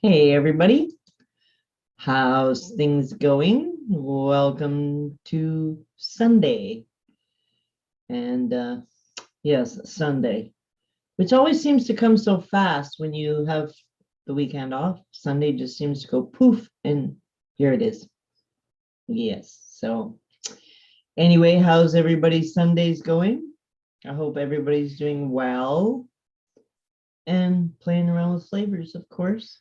Hey everybody, how's things going? Welcome to Sunday. And yes, Sunday, which always seems to come so fast when you have the weekend off. Sunday just seems to go poof, and here it is. Yes. So, anyway, how's everybody's Sundays going? I hope everybody's doing well and playing around with flavors, of course.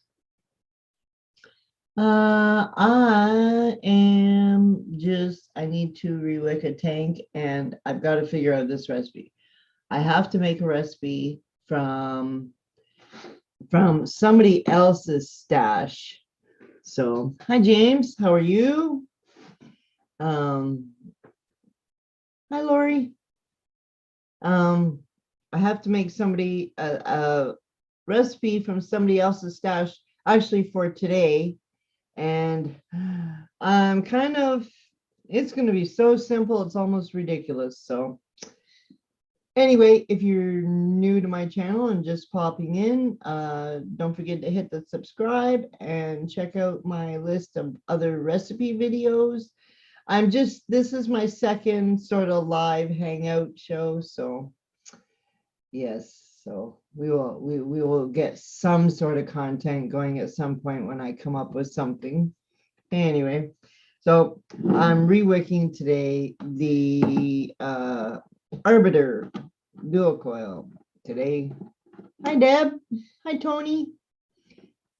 I need to rewick a tank and I've got to figure out this recipe. I have to make a recipe from somebody else's stash. So, hi James, how are you? Um, Hi Lori. Um, I have to make a recipe from somebody else's stash actually for today. And I'm it's going to be so simple, it's almost ridiculous. So anyway, if you're new to my channel and just popping in, don't forget to hit the subscribe and check out my list of other recipe videos. This is my second sort of live hangout show. So yes, so we will get some sort of content going at some point when I come up with something. Anyway, so I'm rewicking today the Arbiter dual coil today. Hi Deb. Hi Tony.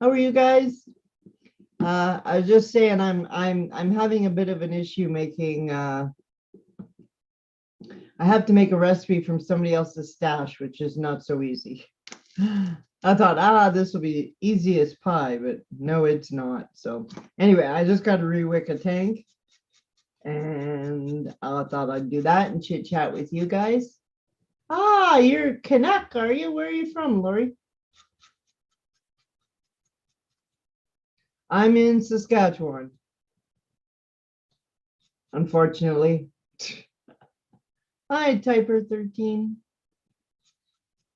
How are you guys? I was just saying I'm having a bit of an issue making I have to make a recipe from somebody else's stash, which is not so easy. I thought, this will be easy as pie, but no, it's not. So anyway, I just got to rewick a tank and I thought I'd do that and chit chat with you guys. You're Canuck, are you? Where are you from, Lori? I'm in Saskatchewan, unfortunately. Hi, Typer 13.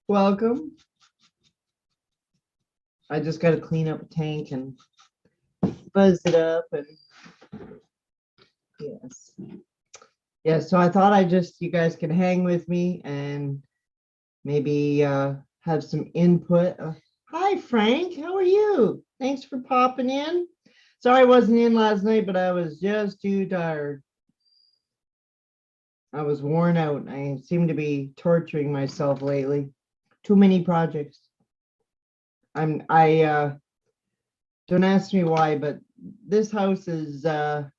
Welcome. I just got to clean up a tank and buzz it up and yes. Yeah, so I thought you guys could hang with me and maybe have some input. Hi, Frank, how are you? Thanks for popping in. Sorry I wasn't in last night, but I was just too tired. I was worn out. I seem to be torturing myself lately. Too many projects. I don't ask me why, but this house is over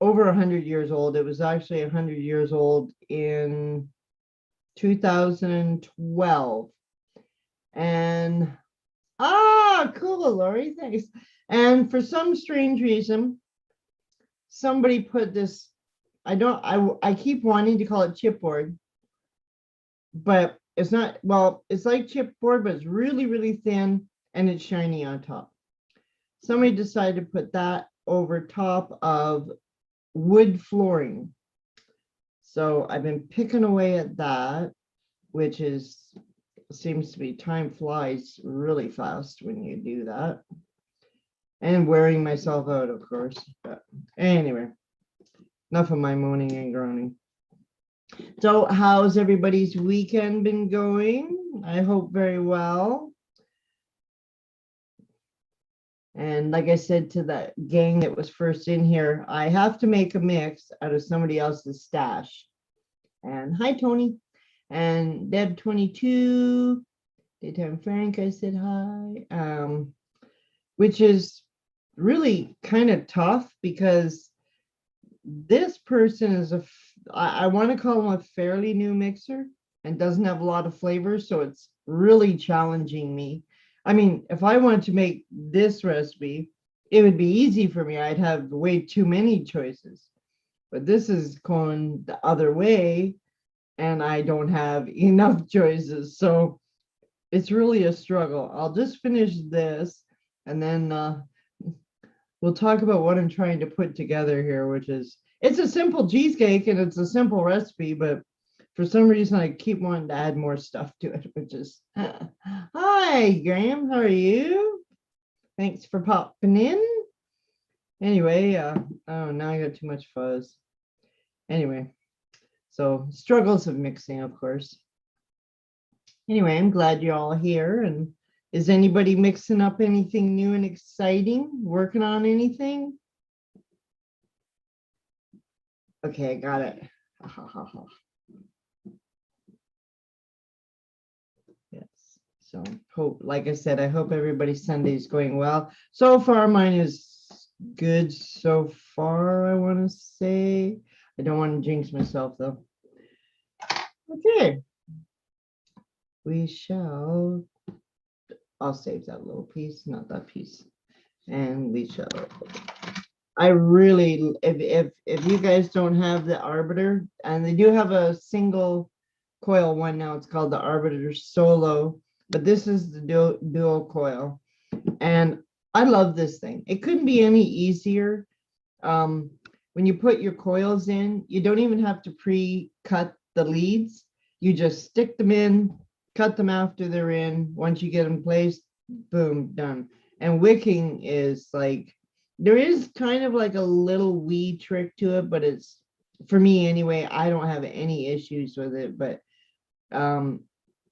100 years old. It was actually 100 years old in 2012. And cool, Lori, thanks. And for some strange reason, somebody put this, I keep wanting to call it chipboard, but it's not, well, it's like chipboard, but it's really, really thin and it's shiny on top. Somebody decided to put that over top of wood flooring. So I've been picking away at that, which seems to be, time flies really fast when you do that. And wearing myself out, of course. But anyway, enough of my moaning and groaning. So how's everybody's weekend been going? I hope very well. And like I said to the gang that was first in here, I have to make a mix out of somebody else's stash. And hi, Tony. And Deb 22, Daytime Frank, I said hi. Which is really kind of tough because this person is I want to call him a fairly new mixer and doesn't have a lot of flavors. So it's really challenging me. I mean, if I wanted to make this recipe, it would be easy for me. I'd have way too many choices. But this is going the other way and I don't have enough choices. So it's really a struggle. I'll just finish this and then we'll talk about what I'm trying to put together here, which is, it's a simple cheesecake and it's a simple recipe, but for some reason I keep wanting to add more stuff to it, which is, hi, Graham, how are you? Thanks for popping in. Anyway, oh, now I got too much fuzz. Anyway, so struggles of mixing, of course. Anyway, I'm glad you're all here. And is anybody mixing up anything new and exciting? Working on anything? Okay, I got it. Yes. So hope, like I said, I hope everybody's Sunday is going well. So far, mine is good so far, I want to say. I don't want to jinx myself though. Okay. We shall, I'll save that little piece, not that piece. And we shall, I really, if you guys don't have the Arbiter, and they do have a single coil one now, it's called the Arbiter Solo, but this is the dual coil. And I love this thing. It couldn't be any easier. When you put your coils in, you don't even have to pre-cut the leads. You just stick them in, cut them after they're in. Once you get them placed, boom, done. And wicking is like, there is kind of like a little wee trick to it, but it's, for me anyway, I don't have any issues with it. But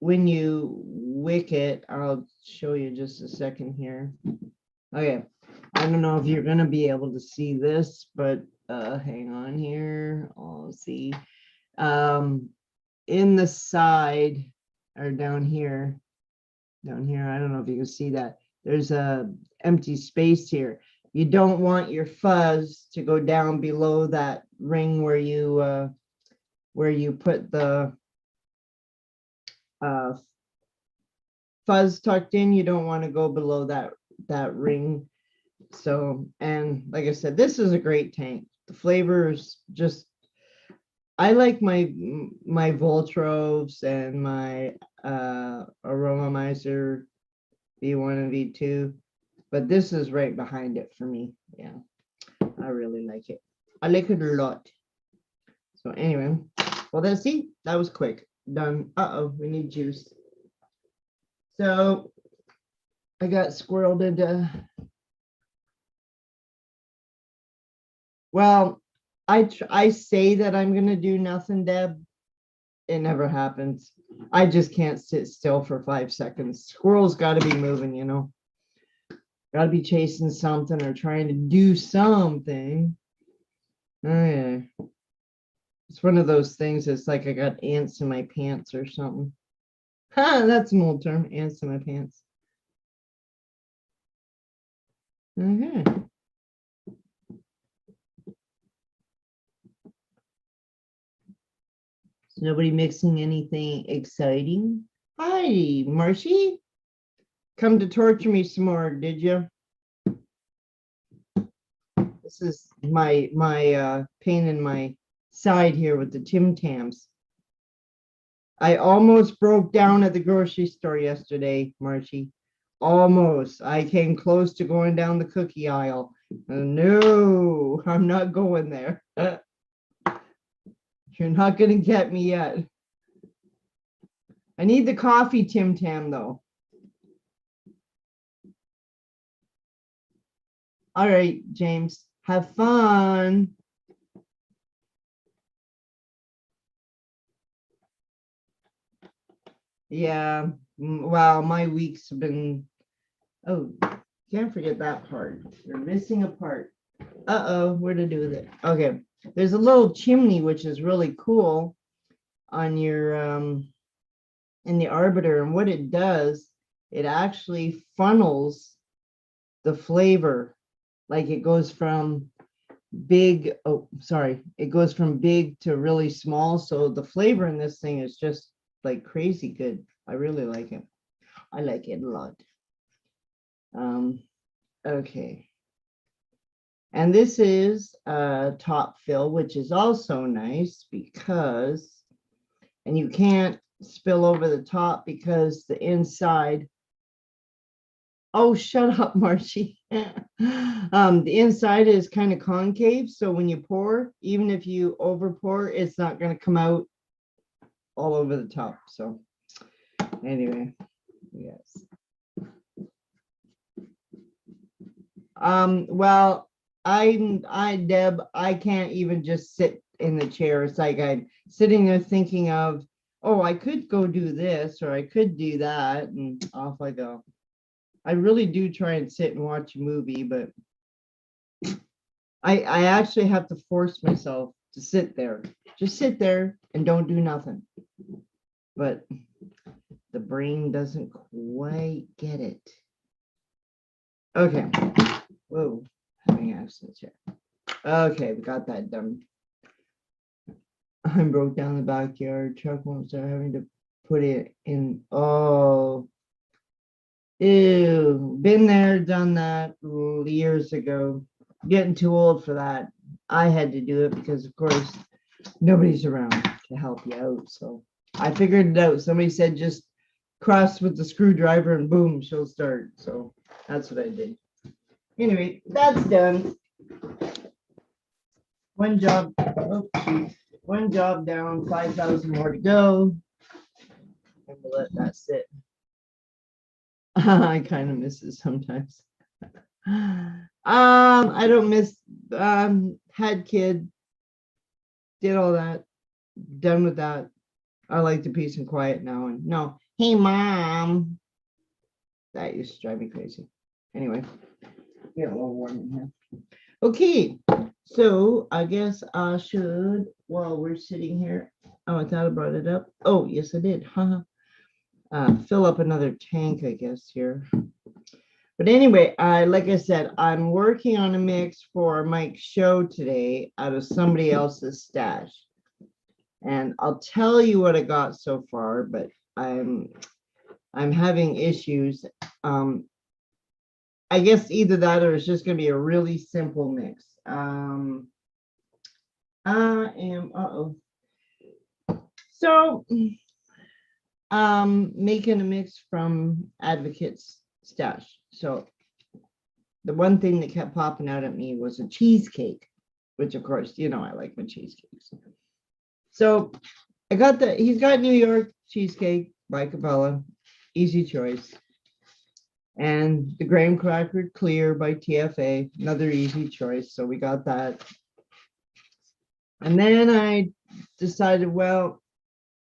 when you wick it, I'll show you just a second here. Okay, I don't know if you're gonna be able to see this, but hang on here. I'll see. In the side or down here, I don't know if you can see that. There's a empty space here. You don't want your fuzz to go down below that ring where you put the fuzz tucked in. You don't want to go below that ring. So, and like I said, this is a great tank. The flavor is just, I like my Voltroves and my Aromizer V1 and V2, but this is right behind it for me. Yeah, I really like it. I like it a lot. So anyway, well, that's it. That was quick. Done. Uh-oh, we need juice. So I got squirreled into, well, I say that I'm gonna do nothing, Deb. It never happens. I just can't sit still for 5 seconds. Squirrels got to be moving, you know. Got to be chasing something or trying to do something. Oh yeah. It's one of those things. It's like I got ants in my pants or something. Ha, that's an old term. Ants in my pants. Okay. Nobody mixing anything exciting? Hi, Marshy. Come to torture me some more, did you? This is my pain in my side here with the Tim Tams. I almost broke down at the grocery store yesterday, Marshy. Almost. I came close to going down the cookie aisle. No, I'm not going there. You're not going to get me yet. I need the coffee Tim Tam, though. All right, James, have fun. Yeah, well, my weeks have been, oh, can't forget that part. You're missing a part. Uh-oh, where to do with it? Okay, there's a little chimney, which is really cool on your, in the Arbiter. And what it does, it actually funnels the flavor. Like it goes from big, oh, sorry, it goes from big to really small. So the flavor in this thing is just like crazy good. I really like it. I like it a lot. Okay. And this is a top fill, which is also nice because, and you can't spill over the top because the inside, oh, shut up, Marshy. The inside is kind of concave. So when you pour, even if you over pour, it's not going to come out all over the top. So anyway, yes. Well, Deb, I can't even just sit in the chair. It's like I'm sitting there thinking of, oh, I could go do this or I could do that, and off I go. I really do try and sit and watch a movie, but I actually have to force myself to sit there. Just sit there and don't do nothing. But the brain doesn't quite get it. Okay. Whoa, having accidents here. Okay, we got that done. I broke down the backyard. Truck won't start having to put it in. Oh, ew. Been there, done that years ago. Getting too old for that. I had to do it because, of course, nobody's around to help you out. So I figured it out. Somebody said just cross with the screwdriver and boom, she'll start. So that's what I did. Anyway, that's done. One job. Oh, geez. One job down, 5,000 more to go. And we'll let that sit. I kind of miss it sometimes. I don't miss had kid, did all that, done with that. I like the peace and quiet now. And no, hey mom. That used to drive me crazy. Anyway, get a little warm in here. Okay, so I guess I should, while we're sitting here, oh, I thought I brought it up. Oh, yes, I did. Fill up another tank, I guess, here. But anyway, like I said, I'm working on a mix for Mike's show today out of somebody else's stash. And I'll tell you what I got so far, but I'm having issues. I guess either that or it's just going to be a really simple mix. I am, So, making a mix from Advocate's stash. So the one thing that kept popping out at me was a cheesecake, which of course, you know, I like my cheesecakes. So I got he's got New York Cheesecake by Cabela, easy choice. And the graham cracker clear by TFA, another easy choice. So we got that. And then I decided, well,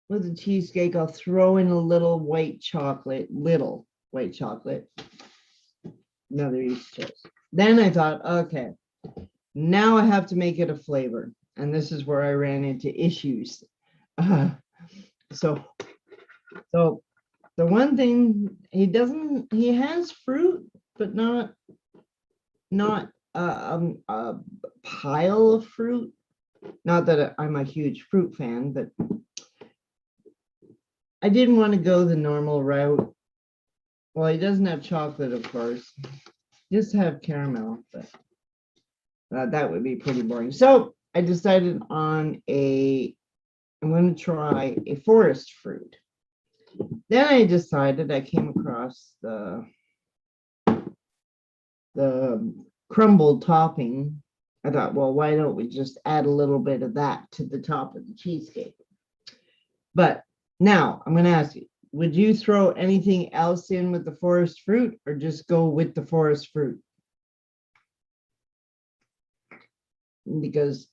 with the cheesecake, I'll throw in a little white chocolate, another easy choice. Then I thought, okay, now I have to make it a flavor. And this is where I ran into issues. So the one thing he has fruit, but not a pile of fruit. Not that I'm a huge fruit fan, but I didn't want to go the normal route. Well, he doesn't have chocolate, of course. Just have caramel, but that would be pretty boring. So I decided on I'm going to try a forest fruit. Then I decided I came across the crumble topping. I thought, well, why don't we just add a little bit of that to the top of the cheesecake? But now I'm going to ask you, would you throw anything else in with the forest fruit or just go with the forest fruit? Because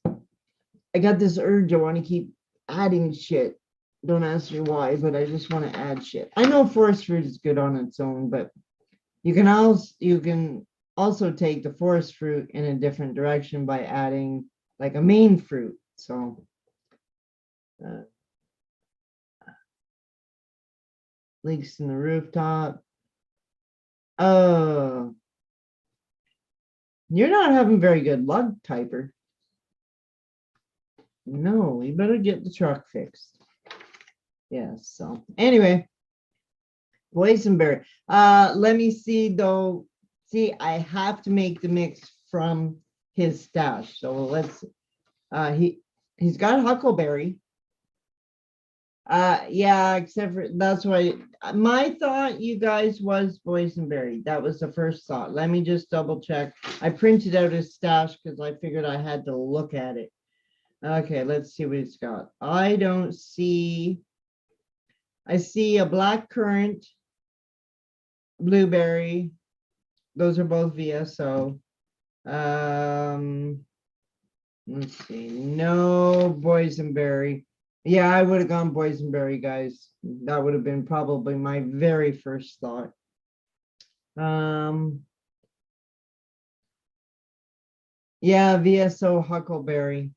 I got this urge, I want to keep adding shit. Don't ask me why, but I just want to add shit. I know forest fruit is good on its own, but you can also take the forest fruit in a different direction by adding like a main fruit. So leaks in the rooftop. Oh, you're not having very good luck, Typer. No, you better get the truck fixed. Yes, so anyway, boysenberry. Let me see though. See, I have to make the mix from his stash. So let's he's got huckleberry. Yeah, except for that's why my thought, you guys, was boysenberry. That was the first thought. Let me just double check. I printed out his stash because I figured I had to look at it. Okay, let's see what he's got. I see a black currant, blueberry. Those are both VSO. Let's see. No boysenberry. Yeah, I would have gone boysenberry, guys. That would have been probably my very first thought. Yeah, VSO huckleberry.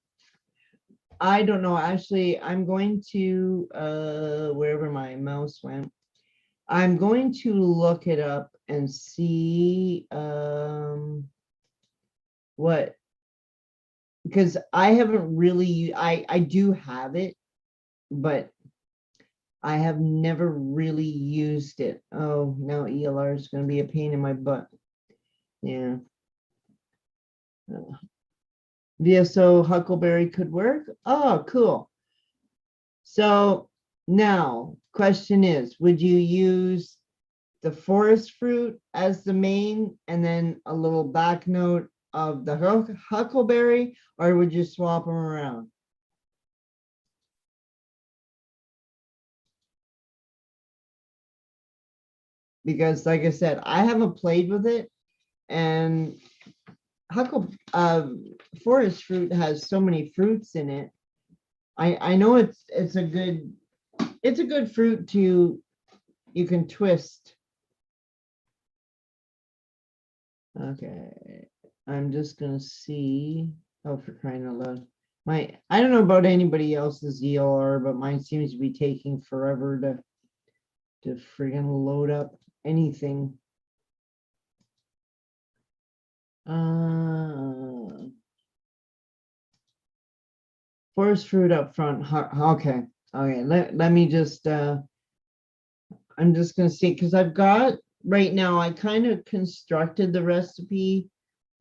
I don't know. Actually, I'm going to wherever my mouse went. I'm going to look it up and see what, because I haven't really, I do have it, but I have never really used it. Oh, now ELR is going to be a pain in my butt. Yeah. VSO huckleberry could work. Oh, cool. So now question is, would you use the forest fruit as the main and then a little back note of the huckleberry, or would you swap them around? Because like I said, I haven't played with it, and forest fruit has so many fruits in it. I know it's a good fruit to, you can twist. Okay, I'm just gonna see. Oh, for crying out loud. I don't know about anybody else's ELR, but mine seems to be taking forever to friggin' load up anything. Forest fruit up front. Okay. Okay. Let me just I'm just gonna see, because I've got right now, I kind of constructed the recipe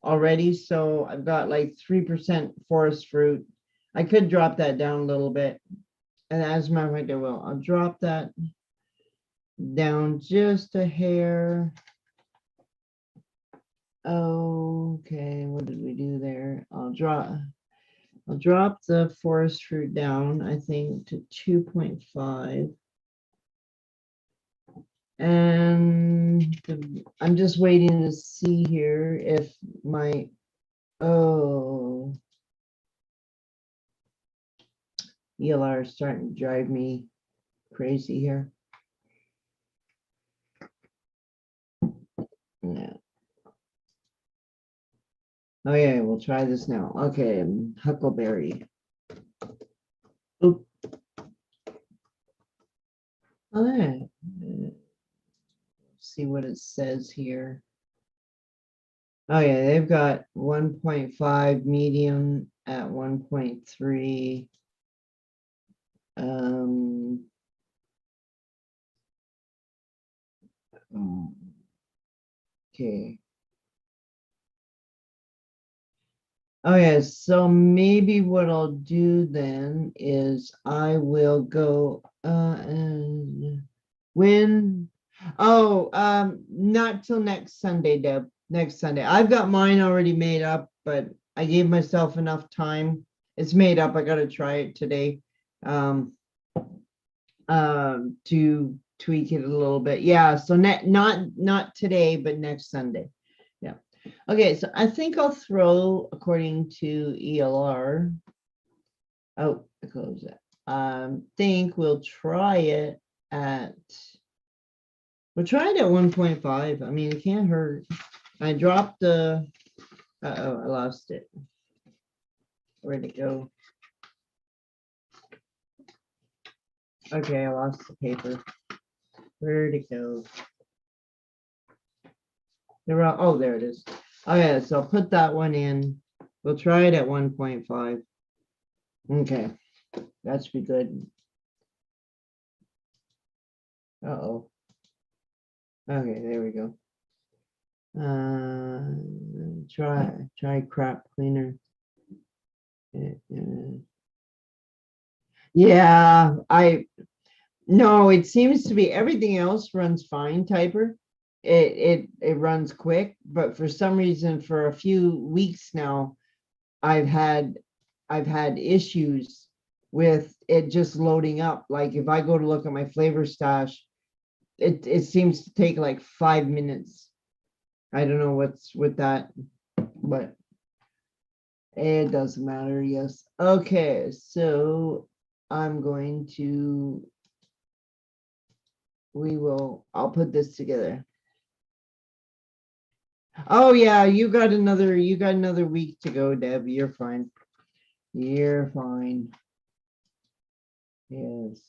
already. So I've got like 3% forest fruit. I could drop that down a little bit. And as a matter of fact, I will. I'll drop that down just a hair. Okay, what did we do there? I'll drop the forest fruit down, I think, to 2.5. And I'm just waiting to see here if my, oh, ELR is starting to drive me crazy here. Yeah. Oh yeah, we'll try this now. Okay, huckleberry. Oop. All right. See what it says here. Oh yeah, they've got 1.5 medium at 1.3. Okay. Oh yeah, so maybe what I'll do then is I will go and when, not till next Sunday, Deb. Next Sunday. I've got mine already made up, but I gave myself enough time. It's made up. I gotta try it today. To tweak it a little bit. Yeah, so not today, but next Sunday. Yeah. Okay, so I think I'll throw, according to ELR. Oh, I close it. Think we'll try it at 1.5. I mean, it can't hurt. I dropped the, uh-oh, I lost it. Where'd it go? Okay, I lost the paper. Where'd it go? Oh, there it is. Oh yeah, so I'll put that one in. We'll try it at 1.5. Okay, that should be good. Uh-oh. Okay, there we go. Try crap cleaner. Yeah, no, it seems to be everything else runs fine, Typer. It runs quick, but for some reason, for a few weeks now, I've had issues with it just loading up. Like if I go to look at my flavor stash, it seems to take like 5 minutes. I don't know what's with that, but It doesn't matter. Yes. Okay. So I'm going to, I'll put this together. Oh yeah, you got another week to go, Deb. You're fine. You're fine. Yes.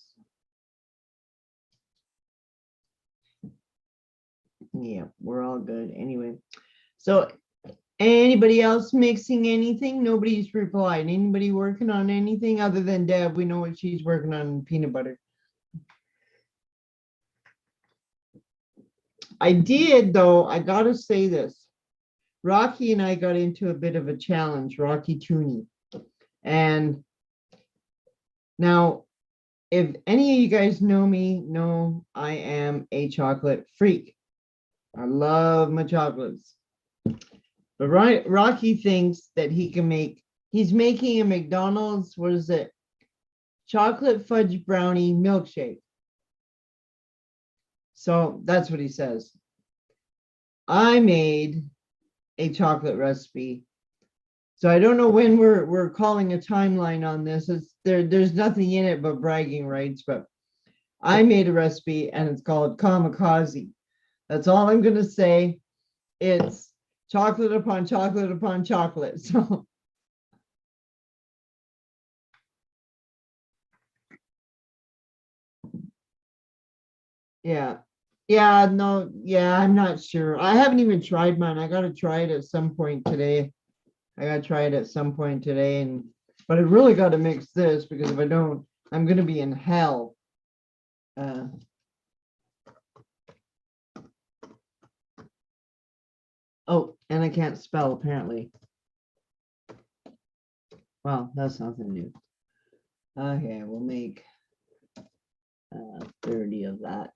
Yeah, we're all good. Anyway, so anybody else mixing anything? Nobody's replied. Anybody working on anything other than Deb? We know what she's working on, peanut butter. I did, though. I gotta say this. Rocky and I got into a bit of a challenge, Rocky Tooney. And now, if any of you guys know me, know I am a chocolate freak. I love my chocolates. But Rocky thinks that he can he's making a McDonald's, what is it? Chocolate fudge brownie milkshake. So that's what he says. I made a chocolate recipe. So I don't know when we're calling a timeline on this. There's nothing in it but bragging rights, but I made a recipe and it's called kamikaze. That's all I'm gonna say. It's chocolate upon chocolate upon chocolate. So yeah. Yeah, no, yeah, I'm not sure. I haven't even tried mine. I gotta try it at some point today. And but I really gotta mix this because if I don't, I'm gonna be in hell. Oh, and I can't spell apparently. Well, that's nothing new. Okay, we'll make 30 of that.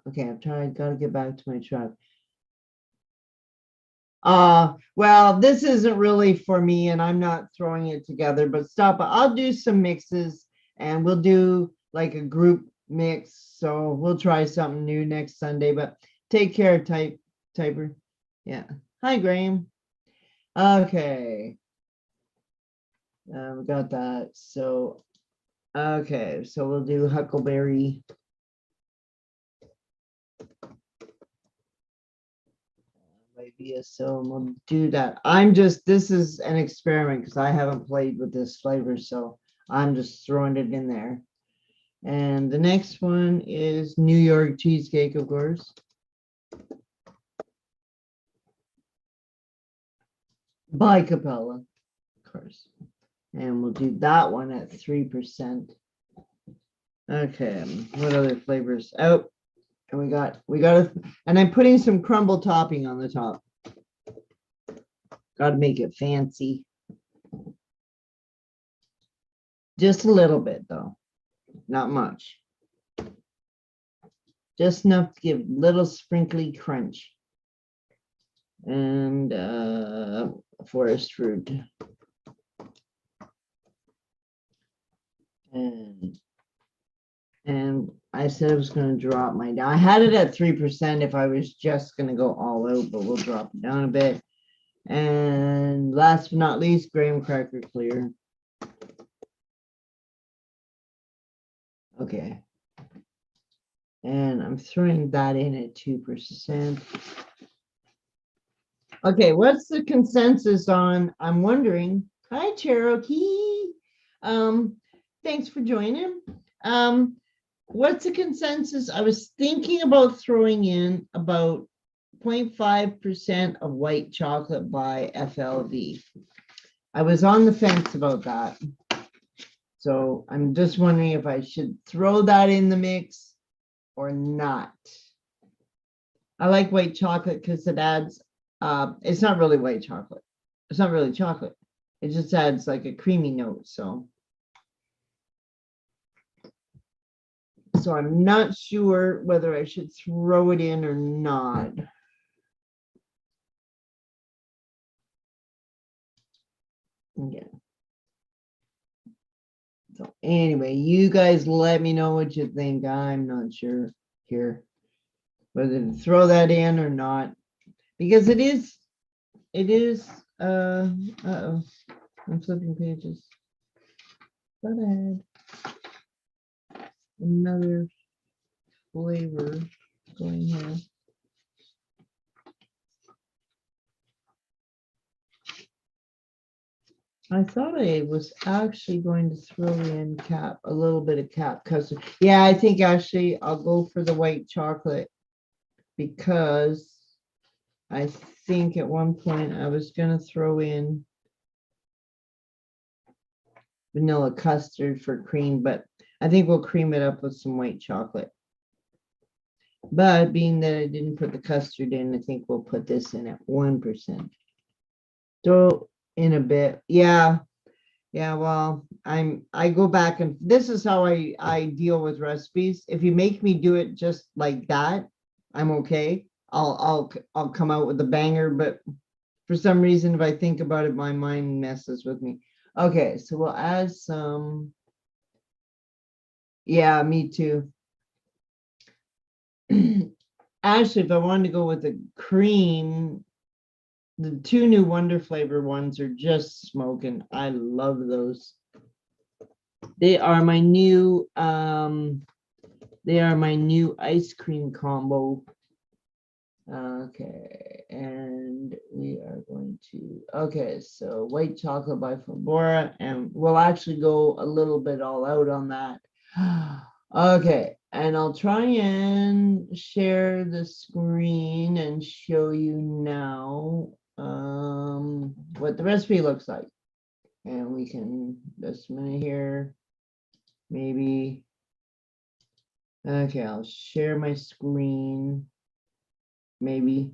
Okay, gotta get back to my truck. Well, this isn't really for me and I'm not throwing it together, but stop. I'll do some mixes and we'll do like a group mix. So we'll try something new next Sunday, but take care, typer. Yeah. Hi, Graham. Okay. We got that. So, okay. So we'll do Huckleberry. So we'll do that. This is an experiment because I haven't played with this flavor, so I'm just throwing it in there. And the next one is New York Cheesecake, of course. By Capella, of course. And we'll do that one at 3%. Okay, what other flavors? Oh, and and I'm putting some crumble topping on the top. Got to make it fancy. Just a little bit, though. Not much. Just enough to give little sprinkly crunch. And forest fruit. And I said I was going to drop I had it at 3% if I was just going to go all out, but we'll drop it down a bit. And last but not least, graham cracker clear. Okay. And I'm throwing that in at 2%. Okay, what's the consensus on? I'm wondering. Hi, Cherokee. Thanks for joining. What's the consensus? I was thinking about throwing in about 0.5% of white chocolate by FLV. I was on the fence about that. So I'm just wondering if I should throw that in the mix or not. I like white chocolate because it adds, it's not really white chocolate. It's not really chocolate. It just adds like a creamy note. So I'm not sure whether I should throw it in or not. Yeah. So anyway, you guys let me know what you think. I'm not sure here whether to throw that in or not, because it is, uh-oh. I'm flipping pages. Go ahead. Another flavor going here. I thought I was actually going to throw in a little bit of cap custard. Yeah, I think actually I'll go for the white chocolate because I think at one point I was going to throw in vanilla custard for cream, but I think we'll cream it up with some white chocolate. But being that I didn't put the custard in, I think we'll put this in at 1%. Throw in a bit. Yeah. Yeah, well, I go back and this is how I deal with recipes. If you make me do it just like that, I'm okay. I'll come out with a banger, but for some reason, if I think about it, my mind messes with me. Okay, so we'll add some. Yeah, me too. Actually, if I wanted to go with the cream, the two new Wonder Flavor ones are just smoking. I love those. They are my new ice cream combo. Okay, and we are going to, okay, so white chocolate by Flambora, and we'll actually go a little bit all out on that. Okay, and I'll try and share the screen and show you now what the recipe looks like. And we can, just a minute here, maybe. Okay, I'll share my screen. Maybe.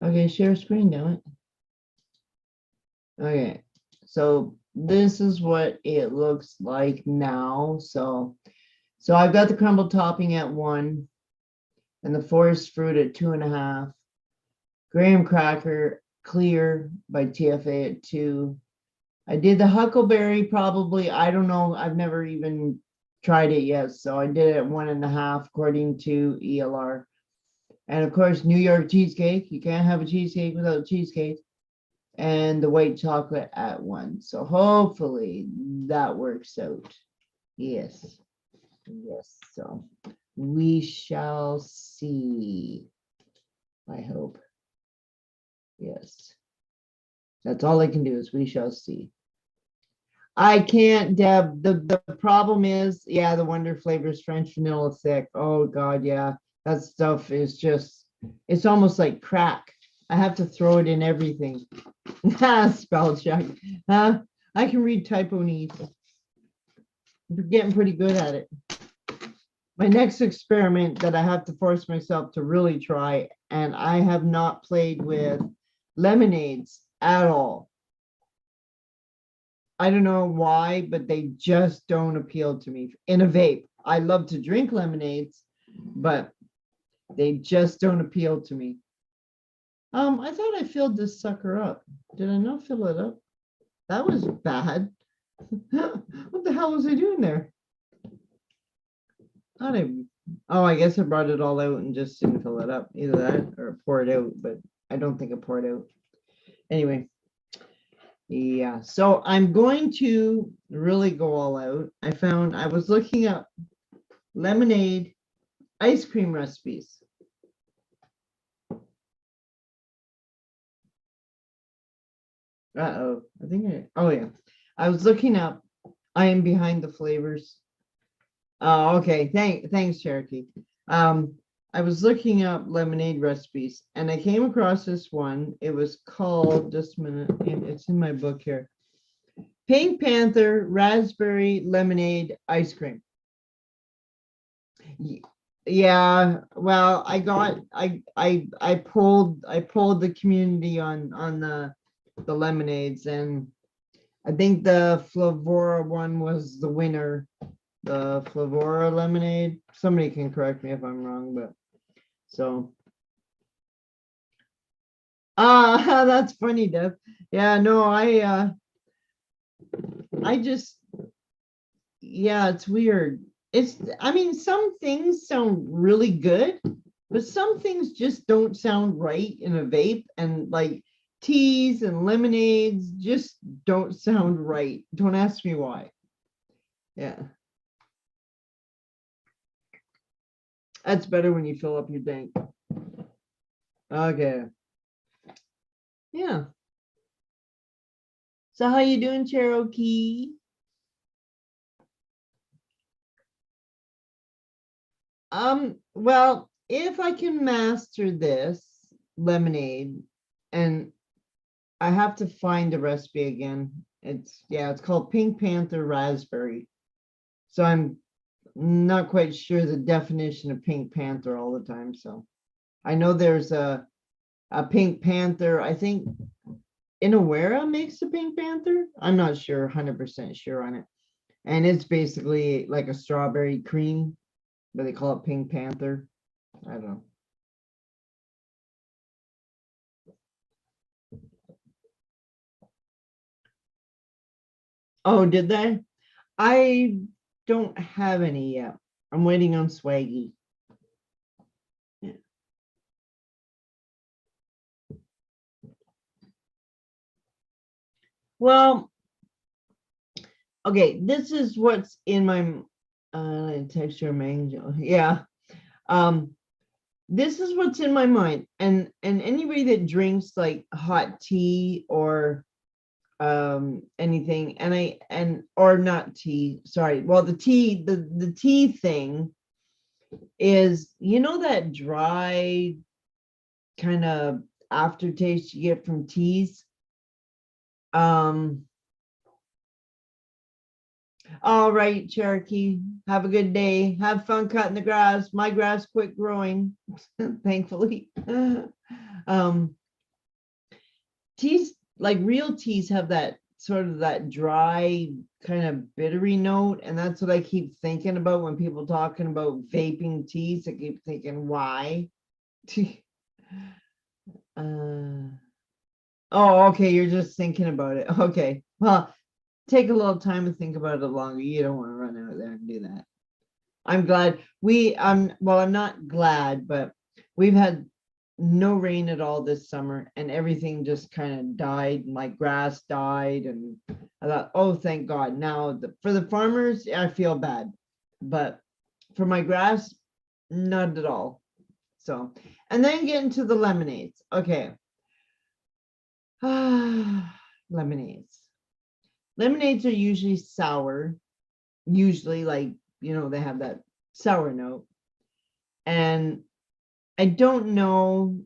Okay, share screen, damn it. Okay, so this is what it looks like now. So I've got the crumble topping at 1 and the forest fruit at 2.5. Graham cracker clear by TFA at 2. I did the huckleberry probably, I don't know, I've never even tried it yet. So I did it at 1.5 according to ELR. And of course, New York cheesecake. You can't have a cheesecake without cheesecake. And the white chocolate at 1. So hopefully that works out. Yes. Yes. So we shall see. I hope. Yes. That's all I can do is we shall see. I can't, Deb. The problem is, yeah, the Wonder Flavors French vanilla thick. Oh God, yeah. That stuff is just, it's almost like crack. I have to throw it in everything. Spell check. I can read typonies. I'm getting pretty good at it. My next experiment that I have to force myself to really try, and I have not played with lemonades at all. I don't know why, but they just don't appeal to me in a vape. I love to drink lemonades, but they just don't appeal to me. I thought I filled this sucker up. Did I not fill it up? That was bad. What the hell was I doing there? I guess I brought it all out and just didn't fill it up. Either that or pour it out, but I don't think I poured out. Anyway, yeah. So I'm going to really go all out. I was looking up lemonade ice cream recipes. Uh-oh, oh yeah. I was looking up, I am behind the flavors. Oh, okay, thanks, Cherokee. I was looking up lemonade recipes and I came across this one. It was called, just a minute, it's in my book here. Pink Panther Raspberry Lemonade Ice Cream. Yeah, well, I pulled the community on the lemonades, and I think the Flavora one was the winner. The Flavora lemonade. Somebody can correct me if I'm wrong, but so. That's funny, Deb. Yeah, no, I just, yeah, it's weird. I mean, some things sound really good, but some things just don't sound right in a vape. And like teas and lemonades just don't sound right. Don't ask me why. Yeah. That's better when you fill up your tank. Okay. Yeah. So how you doing, Cherokee? Well, if I can master this lemonade, and I have to find the recipe again. It's called Pink Panther Raspberry. So I'm not quite sure the definition of Pink Panther all the time. So I know there's a Pink Panther. I think Inawera makes a Pink Panther. I'm not sure, 100% sure on it. And it's basically like a strawberry cream, but they call it Pink Panther. I don't know. Oh, did they? I don't have any yet. I'm waiting on Swaggy. Yeah. Well, okay, this is what's in my texture mango. Yeah. This is what's in my mind. And anybody that drinks like hot tea or anything, or not tea, sorry. Well, the tea thing is, that dry kind of aftertaste you get from teas. All right, Cherokee. Have a good day. Have fun cutting the grass. My grass quit growing, thankfully. Teas, like real teas, have that sort of that dry kind of bittery note, and that's what I keep thinking about when people talking about vaping teas. I keep thinking, why? Oh, okay. You're just thinking about it. Okay. Well, take a little time to think about it longer. You don't want to run out there and do that. I'm glad well, I'm not glad, but we've had no rain at all this summer and everything just kind of died. My grass died and I thought, oh, thank God. Now for the farmers, I feel bad, but for my grass, not at all. So, and then get into the lemonades. Okay. Lemonades. Lemonades are usually sour, usually like, they have that sour note. And I don't know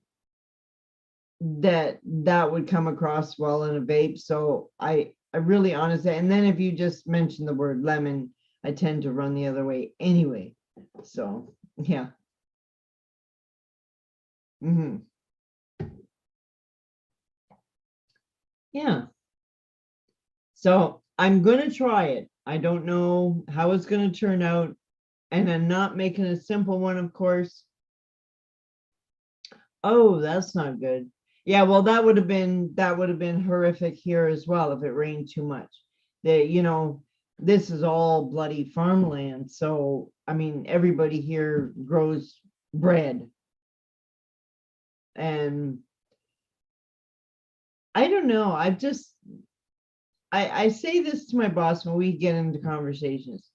that would come across well in a vape. So I really honestly, and then if you just mention the word lemon, I tend to run the other way anyway. So yeah. Yeah. So I'm gonna try it. I don't know how it's gonna turn out. And I'm not making a simple one, of course. Oh, that's not good. Yeah, well, that would have been horrific here as well if it rained too much. This is all bloody farmland. So, I mean, everybody here grows bread. And I don't know. I say this to my boss when we get into conversations.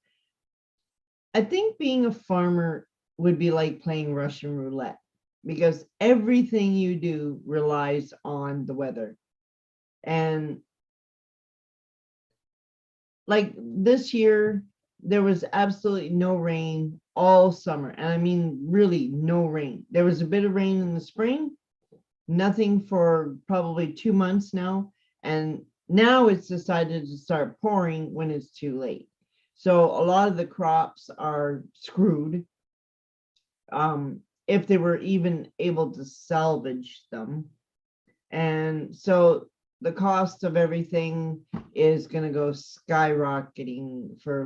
I think being a farmer would be like playing Russian roulette because everything you do relies on the weather. And like this year, there was absolutely no rain all summer. And I mean, really no rain. There was a bit of rain in the spring, nothing for probably 2 months now. And now it's decided to start pouring when it's too late. So a lot of the crops are screwed. If they were even able to salvage them. And so the cost of everything is going to go skyrocketing for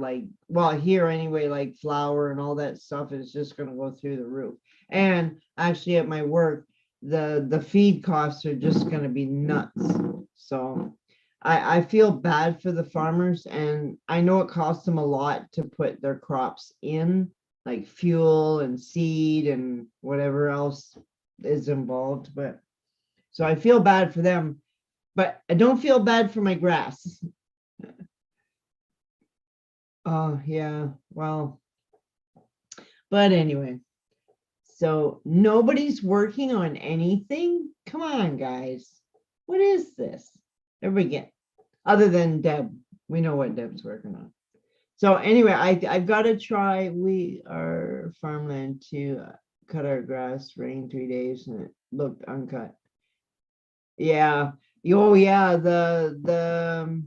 here anyway, like flour and all that stuff is just going to go through the roof. And actually at my work, the feed costs are just going to be nuts. So I feel bad for the farmers, and I know it costs them a lot to put their crops in, like fuel and seed and whatever else is involved. But so I feel bad for them, but I don't feel bad for my grass. Oh, yeah. Well, but anyway, so nobody's working on anything. Come on, guys. What is this? Everybody get, other than Deb. We know what Deb's working on. So anyway, I've got to try. We are farmland to cut our grass. Rain 3 days and it looked uncut. Yeah. Oh yeah. The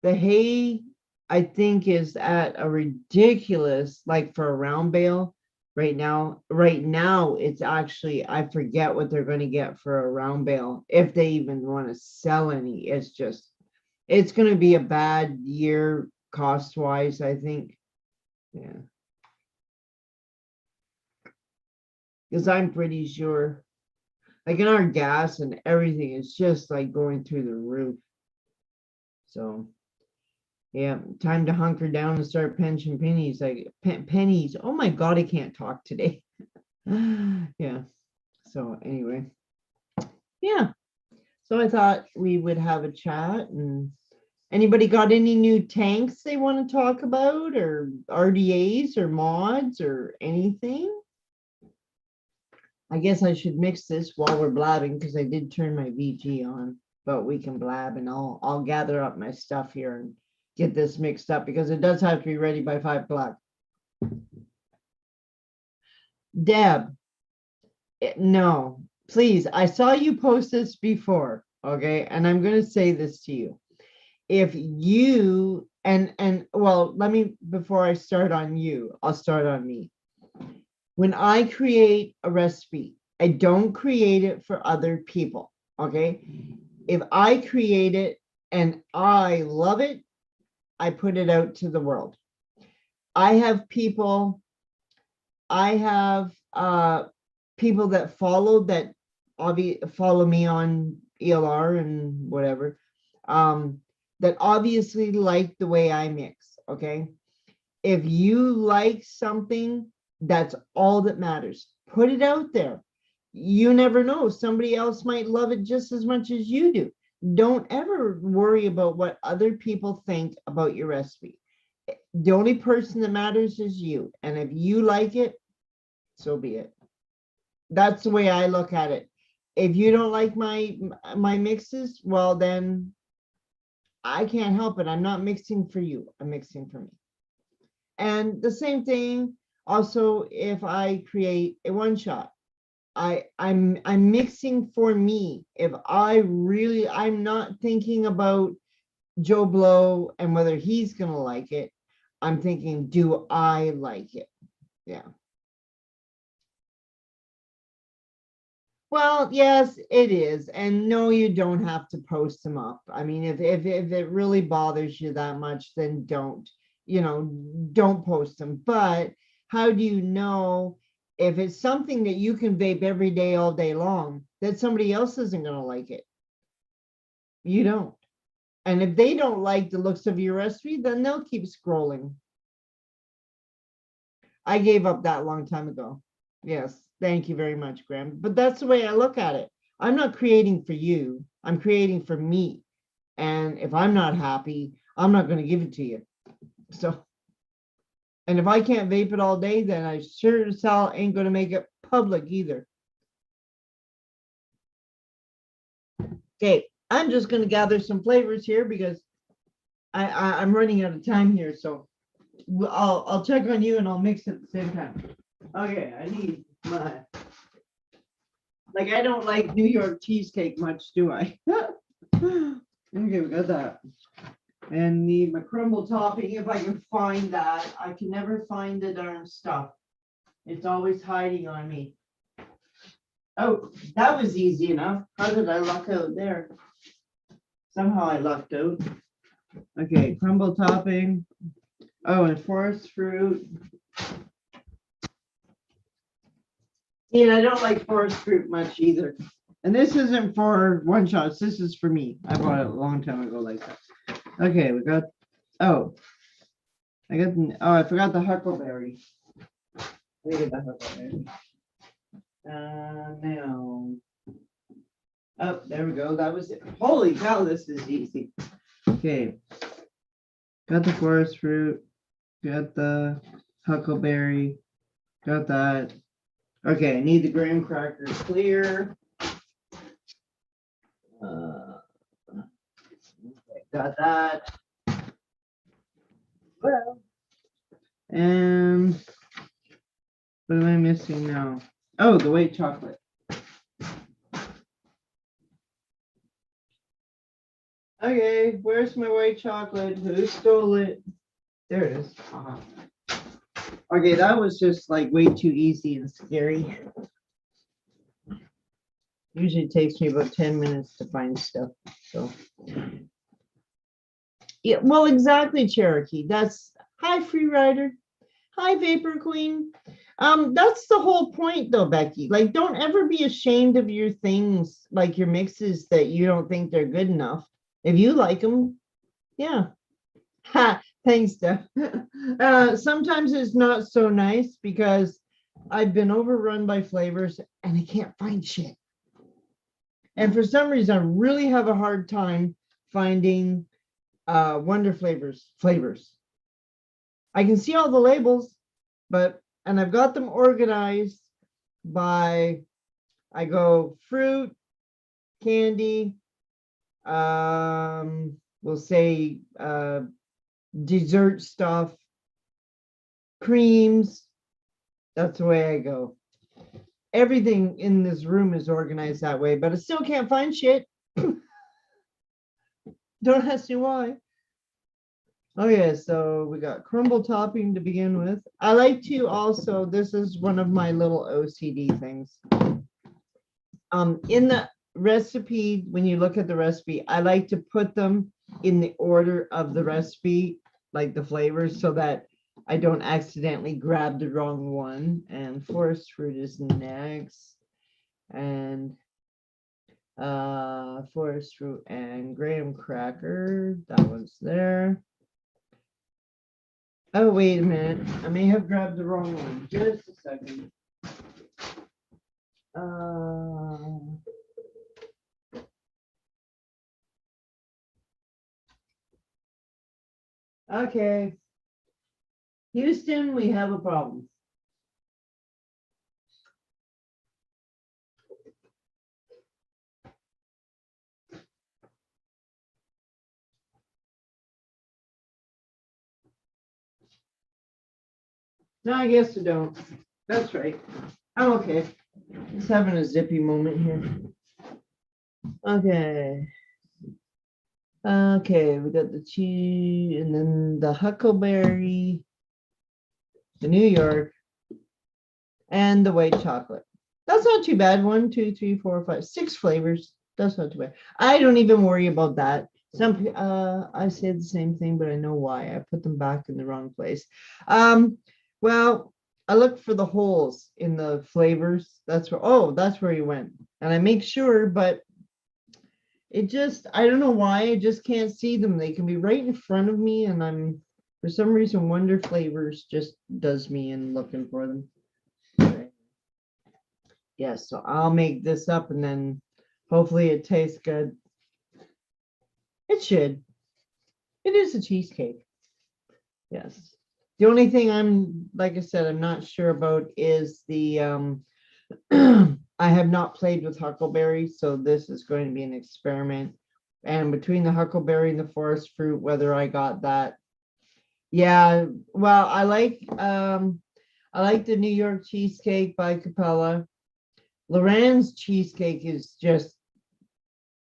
hay, I think, is at a ridiculous, like for a round bale right now. Right now, it's actually, I forget what they're going to get for a round bale, if they even want to sell any. It's just, it's going to be a bad year cost wise, I think. Yeah. Because I'm pretty sure, like in our gas and everything, it's just like going through the roof. So. Yeah, time to hunker down and start pinching pennies. Like pennies. Oh my God, I can't talk today. Yeah. So anyway, yeah. So I thought we would have a chat. And anybody got any new tanks they want to talk about, or RDAs or mods or anything? I guess I should mix this while we're blabbing, because I did turn my VG on, but we can blab and I'll gather up my stuff here and get this mixed up, because it does have to be ready by 5 o'clock. Deb, no, please. I saw you post this before, okay? And I'm going to say this to you. If you, and well, let me, before I start on you, I'll start on me. When I create a recipe, I don't create it for other people, okay? If I create it and I love it, I put it out to the world. I have people that follow me on ELR and whatever, that obviously like the way I mix, okay? If you like something, that's all that matters. Put it out there. You never know. Somebody else might love it just as much as you do. Don't ever worry about what other people think about your recipe. The only person that matters is you. And if you like it, so be it. That's the way I look at it. If you don't like my mixes, well, then I can't help it. I'm not mixing for you. I'm mixing for me. And the same thing also, if I create a one shot, I'm mixing for me. If I'm not thinking about Joe Blow and whether he's gonna like it. I'm thinking, do I like it? Yeah. Well, yes, it is. And no, you don't have to post them up. I mean, if it really bothers you that much, then don't post them. But how do you know if it's something that you can vape every day, all day long, that somebody else isn't going to like it? You don't. And if they don't like the looks of your recipe, then they'll keep scrolling. I gave up that long time ago. Yes. Thank you very much, Graham. But that's the way I look at it. I'm not creating for you. I'm creating for me. And if I'm not happy, I'm not going to give it to you. So, and if I can't vape it all day, then I sure as hell ain't going to make it public either. Okay, I'm just going to gather some flavors here because I'm running out of time here. So I'll check on you and I'll mix at the same time. Okay, I need my, like, I don't like New York cheesecake much, do I? Okay, we got that. And need my crumble topping, if I can find that. I can never find the darn stuff. It's always hiding on me. Oh, that was easy enough. How did I luck out there? Somehow I lucked out. Okay, crumble topping. Oh, and forest fruit. Yeah, I don't like forest fruit much either. And this isn't for one shots. This is for me. I bought it a long time ago like that. Okay, we got, oh, I forgot the huckleberry. Look at the huckleberry. Now, Oh, there we go. That was it. Holy cow, this is easy. Okay. Got the forest fruit. Got the huckleberry. Got that. Okay, I need the graham cracker clear. Got that. Well, and what am I missing now? Oh, the white chocolate. Okay, where's my white chocolate? Who stole it? There it is. Okay, that was just like way too easy and scary. Usually it takes me about 10 minutes to find stuff. So yeah, well, exactly, Cherokee. That's hi, free rider. Hi, Vapor Queen. That's the whole point though, Becky. Like, don't ever be ashamed of your things, like your mixes that you don't think they're good enough. If you like them, yeah. Ha, thanks, Steph. Sometimes it's not so nice because I've been overrun by flavors and I can't find shit. And for some reason, I really have a hard time finding Wonder flavors. I can see all the labels, and I've got them organized by, I go fruit, candy, we'll say dessert stuff, creams. That's the way I go. Everything in this room is organized that way, but I still can't find shit. Don't ask me why. Okay, so we got crumble topping to begin with. I like to also, this is one of my little OCD things. In the recipe, when you look at the recipe, I like to put them in the order of the recipe, like the flavors, so that I don't accidentally grab the wrong one. And forest fruit is next. And forest fruit and graham cracker, that one's there. Oh, wait a minute. I may have grabbed the wrong one. Just a second. Okay. Houston, we have a problem. No, I guess I don't. That's right. I'm okay. Just having a zippy moment here. Okay. Okay, we got the cheese and then the huckleberry, the New York, and the white chocolate. That's not too bad. 1, 2, 3, 4, 5, 6 flavors. That's not too bad. I don't even worry about that. I said the same thing, but I know why. I put them back in the wrong place. Well, I look for the holes in the flavors. That's where you went. And I make sure, but it just, I don't know why, I just can't see them. They can be right in front of me, and I'm, for some reason, Wonder Flavors just does me in looking for them. Okay. Yes, so I'll make this up and then hopefully it tastes good. It should. It is a cheesecake. Yes. The only thing like I said, I'm not sure about is the, I have not played with huckleberry, so this is going to be an experiment. And between the huckleberry and the forest fruit, whether I got that. Yeah, well, I like the New York cheesecake by Capella. Loren's cheesecake is just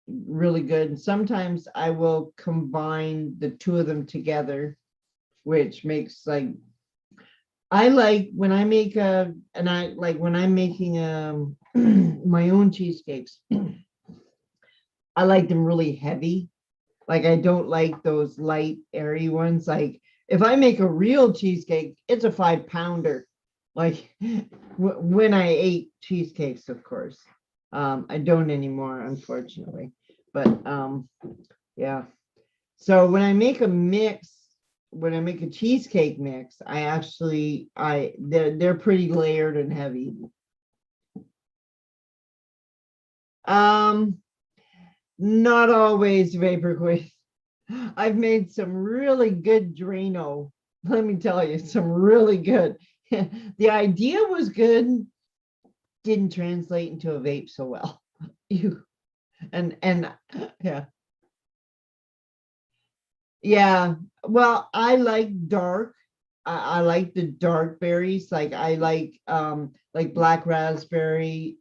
really good. And sometimes I will combine the two of them together, which makes like, I like when I make when I'm making my own cheesecakes, I like them really heavy. Like, I don't like those light, airy ones. Like, if I make a real cheesecake, it's a 5-pounder. Like, when I ate cheesecakes, of course. I don't anymore, unfortunately. But yeah. So when I make a mix, when I make a cheesecake mix, they're pretty layered and heavy. Not always vaporwave. I've made some really good Drano. Let me tell you, some really good. The idea was good, didn't translate into a vape so well. You and yeah. Yeah. Well, I like dark. I like the dark berries. I like black raspberry.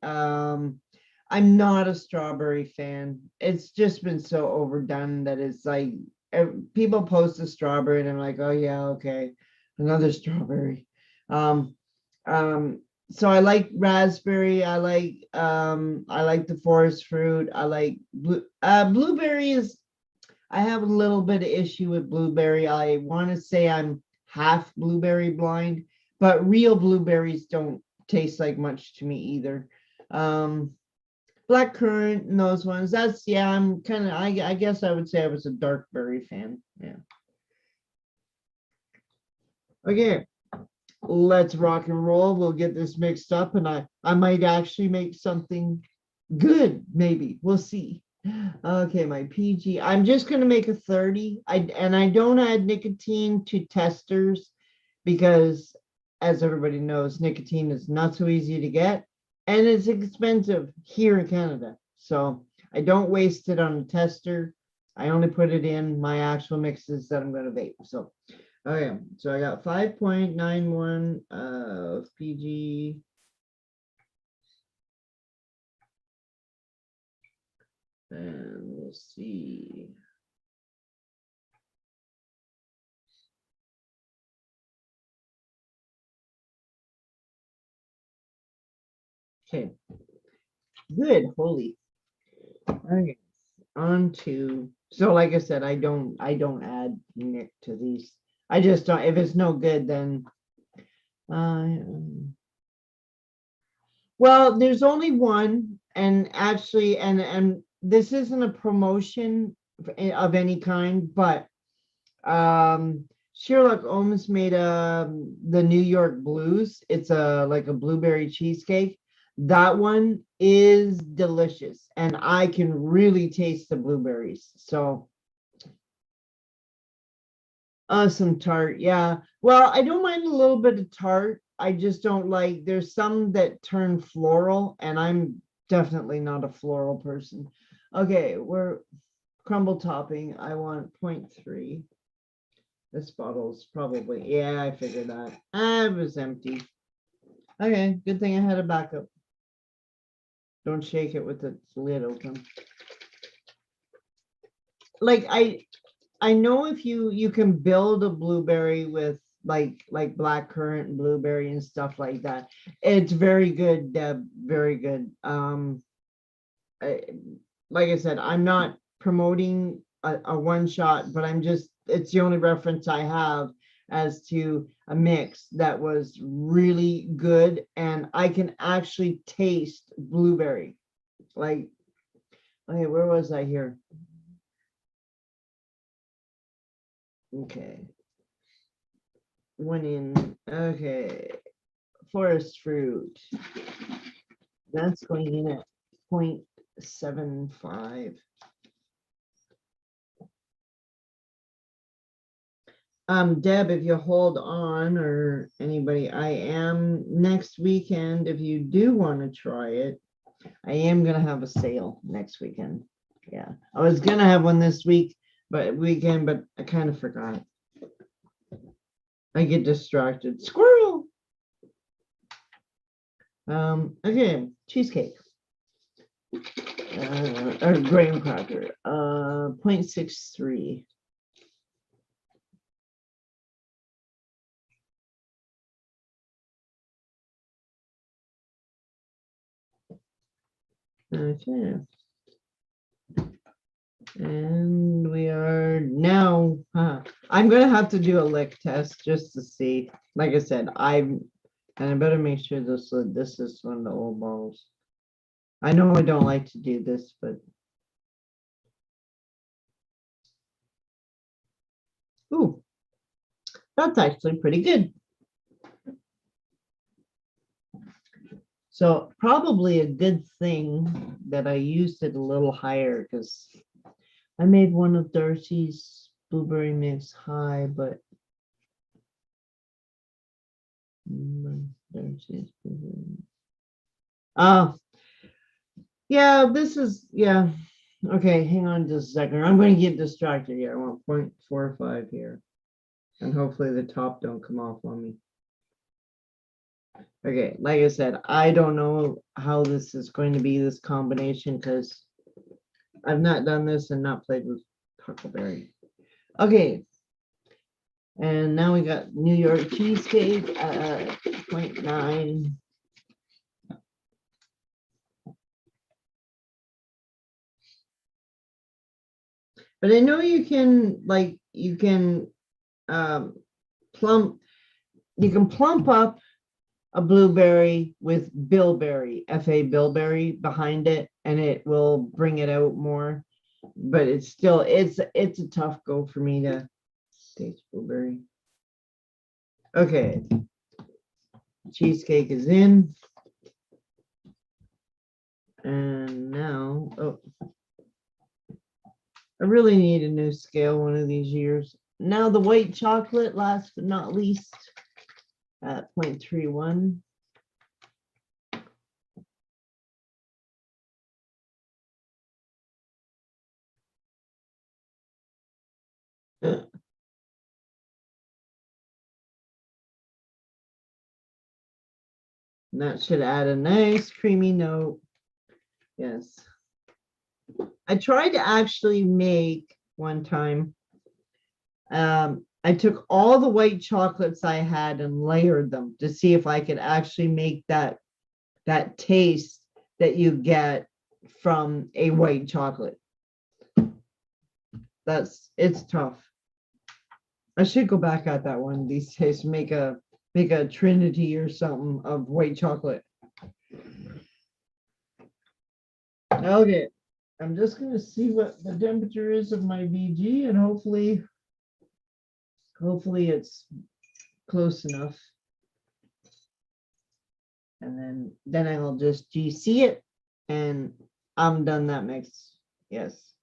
I'm not a strawberry fan. It's just been so overdone that it's like people post a strawberry and I'm like, oh yeah, okay, another strawberry. Um, um, so I like raspberry. I like the forest fruit. I like blueberry is I have a little bit of issue with blueberry. I want to say I'm half blueberry blind, but real blueberries don't taste like much to me either. Um, Black currant and those ones. That's yeah. I'm kind of. I guess I would say I was a dark berry fan. Yeah. Okay. Let's rock and roll. We'll get this mixed up, and I might actually make something good. Maybe we'll see. Okay, my PG. I'm just gonna make a 30. I don't add nicotine to testers because, as everybody knows, nicotine is not so easy to get and it's expensive here in Canada. So I don't waste it on a tester. I only put it in my actual mixes that I'm gonna vape. So okay, so I got 5.91 of PG. And we'll see. Okay, good. Holy. Okay, on to so like I said, I don't add Nick to these. I just don't. If it's no good, then uh, well, there's only one, and actually, and this isn't a promotion of any kind, but Sherlock Holmes made the New York Blues. It's a like a blueberry cheesecake. That one is delicious, and I can really taste the blueberries. So, some tart, yeah. Well, I don't mind a little bit of tart. I just don't like. There's some that turn floral, and I'm definitely not a floral person. Okay, we're crumble topping. I want 0.3. This bottle's probably, yeah, I figured that. I was empty. Okay, good thing I had a backup. Don't shake it with its lid open. Like I know if you can build a blueberry with like black currant and blueberry and stuff like that. It's very good, Deb, very good. I, like I said, I'm not promoting a one shot, but I'm just, it's the only reference I have as to a mix that was really good. And I can actually taste blueberry. Like, okay, where was I here? Okay. One in, okay. Forest fruit. That's going in at 0.75. Deb, if you hold on, or anybody, I am next weekend. If you do want to try it, I am gonna have a sale next weekend. Yeah, I was gonna have one this weekend, but I kind of forgot. I get distracted. Squirrel. Okay, cheesecake. Or graham cracker. 0.63. Okay. And we are now, I'm gonna have to do a lick test just to see. Like I said, and I better make sure this is one of the old balls. I know I don't like to do this, but ooh, that's actually pretty good. So probably a good thing that I used it a little higher because I made one of Darcy's blueberry mix high, but Darcy's blueberry. Oh, yeah, this is, yeah. Okay, hang on just a second. I'm going to get distracted here. I want 0.45 here. And hopefully the top don't come off on me. Okay, like I said, I don't know how this is going to be, this combination, because I've not done this and not played with Huckleberry. Okay, and now we got New York Cheesecake at 0.9. But I know you can, like, you can plump up a blueberry with bilberry, F.A. bilberry behind it, and it will bring it out more. But it's still, it's a tough go for me to taste blueberry. Okay, cheesecake is in. And now, oh, I really need a new scale one of these years. Now the white chocolate, last but not least, at 0.31. And that should add a nice creamy note. Yes. I tried to actually make one time. I took all the white chocolates I had and layered them to see if I could actually make that taste that you get from a white chocolate. It's tough. I should go back at that one these days, make a trinity or something of white chocolate. Okay, I'm just gonna see what the temperature is of my VG, and hopefully it's close enough. And then I'll just GC it, and I'm done that mix. Yes.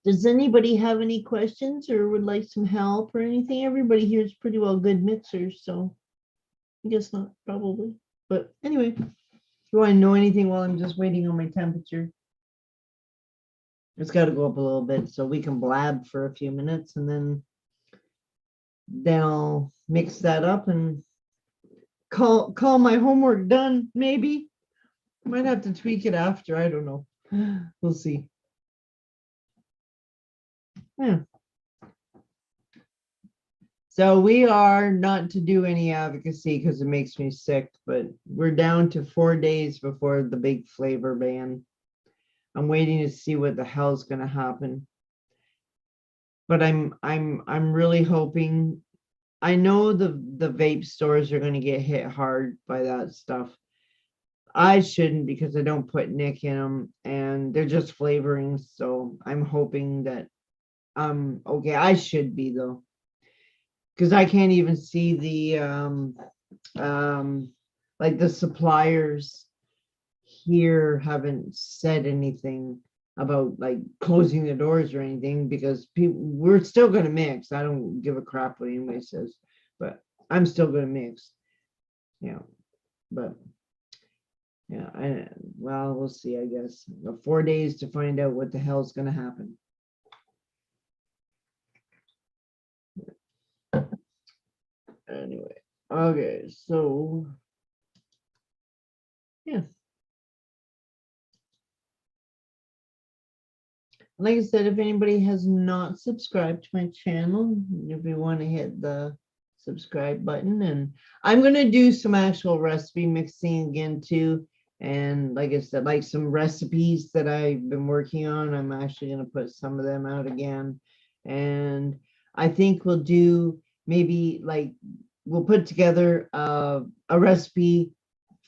Does anybody have any questions or would like some help or anything? Everybody here is pretty well good mixers, so I guess not, probably. But anyway, if you want to know anything while I'm just waiting on my temperature, it's got to go up a little bit so we can blab for a few minutes, and then I'll mix that up and call my homework done. Maybe might have to tweak it after. I don't know. We'll see. Yeah. So we are not to do any advocacy because it makes me sick, but we're down to 4 days before the big flavor ban. I'm waiting to see what the hell's going to happen. But I'm really hoping. I know the vape stores are going to get hit hard by that stuff. I shouldn't because I don't put Nick in them and they're just flavorings. So I'm hoping that okay. I should be though, because I can't even see the like the suppliers here haven't said anything about like closing the doors or anything, because we're still going to mix. I don't give a crap what anybody says, but I'm still going to mix. Yeah, but yeah, well, we'll see. I guess 4 days to find out what the hell's going to happen. Anyway, okay, so yeah. Like I said, if anybody has not subscribed to my channel, if you want to hit the subscribe button, and I'm going to do some actual recipe mixing again too. And like I said, like some recipes that I've been working on, I'm actually going to put some of them out again. And I think we'll do maybe like we'll put together a recipe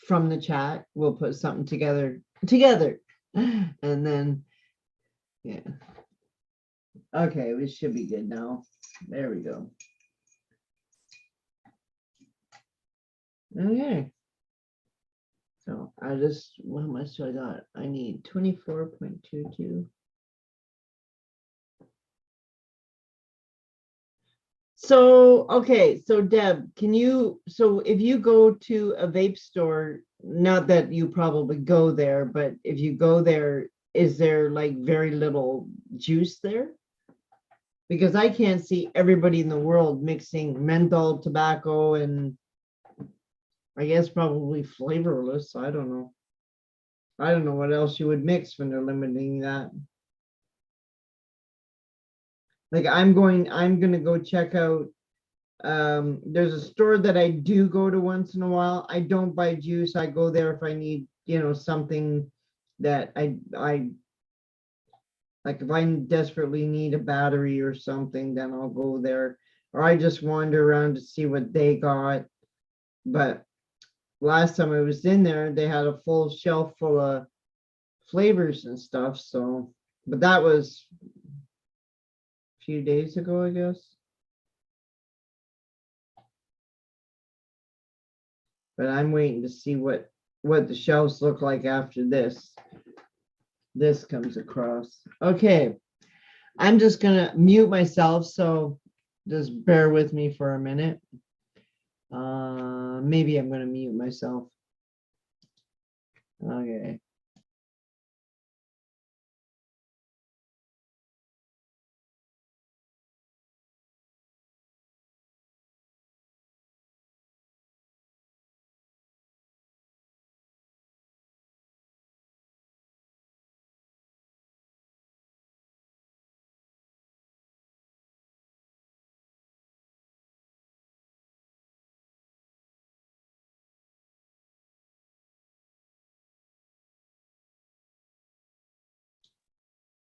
from the chat. We'll put something together, and then yeah. Okay, we should be good now. There we go. Okay. So I just, how much do I got? I need 24.22. So, okay, so Deb, can you, so if you go to a vape store, not that you probably go there, but if you go there, is there like very little juice there? Because I can't see everybody in the world mixing menthol, tobacco, and I guess probably flavorless. I don't know. I don't know what else you would mix when they're limiting that. Like I'm gonna go check out. There's a store that I do go to once in a while. I don't buy juice. I go there if I need, something that I like if I desperately need a battery or something, then I'll go there. Or I just wander around to see what they got. But last time I was in there, they had a full shelf full of flavors and stuff. So, but that was a few days ago, I guess. But I'm waiting to see what the shelves look like after this comes across. Okay, I'm just gonna mute myself, so just bear with me for a minute. Maybe I'm gonna mute myself. Okay.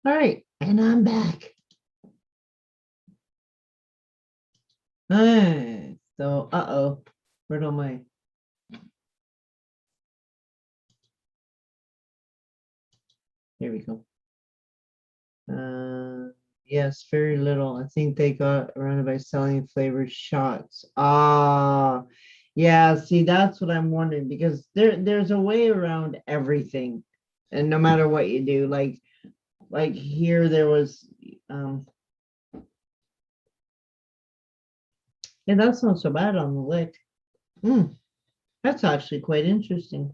All right, and I'm back. All right, so where'd all my here we go. Yes, very little. I think they got around it by selling flavored shots. Yeah, see, that's what I'm wondering because there's a way around everything. And no matter what you do, like here there was yeah, that's not so bad on the lick. That's actually quite interesting.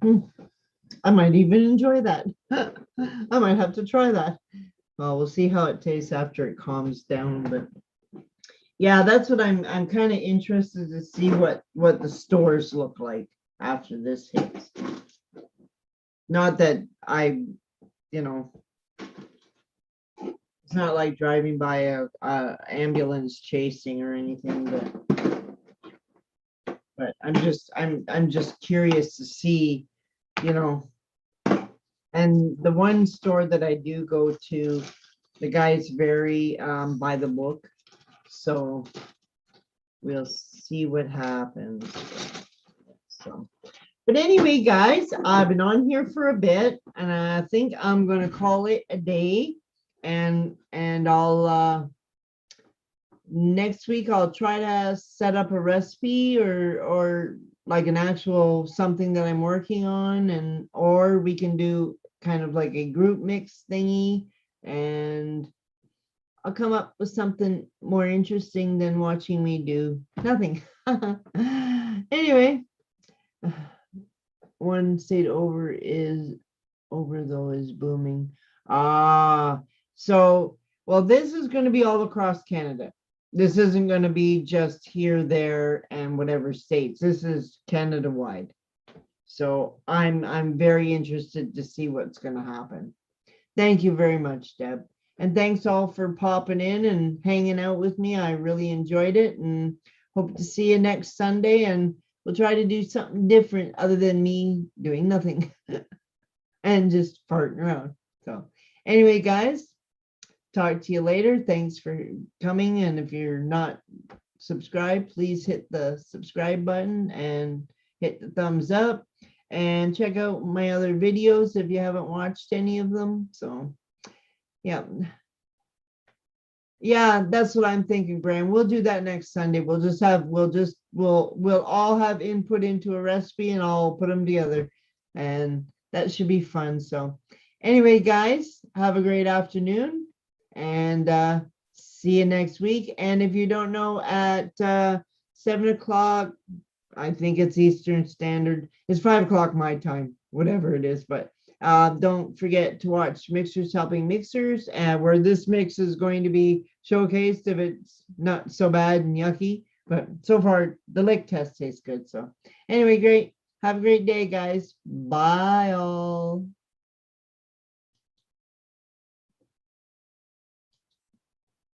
I might even enjoy that. I might have to try that. Well, we'll see how it tastes after it calms down, but yeah, that's what I'm kind of interested to see what the stores look like after this hits. Not that you know, it's not like driving by a ambulance chasing or anything, but I'm just curious to see, you know, and the one store that I do go to, the guy's very by the book, so we'll see what happens. So, but anyway, guys, I've been on here for a bit, and I think I'm gonna call it a day. And I'll next week I'll try to set up a recipe or like an actual something that I'm working on, and or we can do kind of like a group mix thingy, and I'll come up with something more interesting than watching me do nothing. Anyway, one state over though is booming. So well, this is going to be all across Canada. This isn't going to be just here, there, and whatever states. This is Canada wide. So I'm very interested to see what's going to happen. Thank you very much, Deb. And thanks all for popping in and hanging out with me. I really enjoyed it and hope to see you next Sunday. And we'll try to do something different other than me doing nothing and just farting around. So anyway, guys, talk to you later. Thanks for coming. And if you're not subscribed, please hit the subscribe button and hit the thumbs up and check out my other videos if you haven't watched any of them. So yeah. Yeah, that's what I'm thinking, Graham. We'll do that next Sunday. We'll all have input into a recipe and I'll put them together. And that should be fun. So anyway, guys, have a great afternoon and see you next week. And if you don't know, at 7 o'clock, I think it's Eastern Standard. It's 5 o'clock my time, whatever it is. But don't forget to watch Mixers Helping Mixers, where this mix is going to be showcased if it's not so bad and yucky. But so far, the lick test tastes good. So, anyway, great. Have a great day, guys. Bye, all.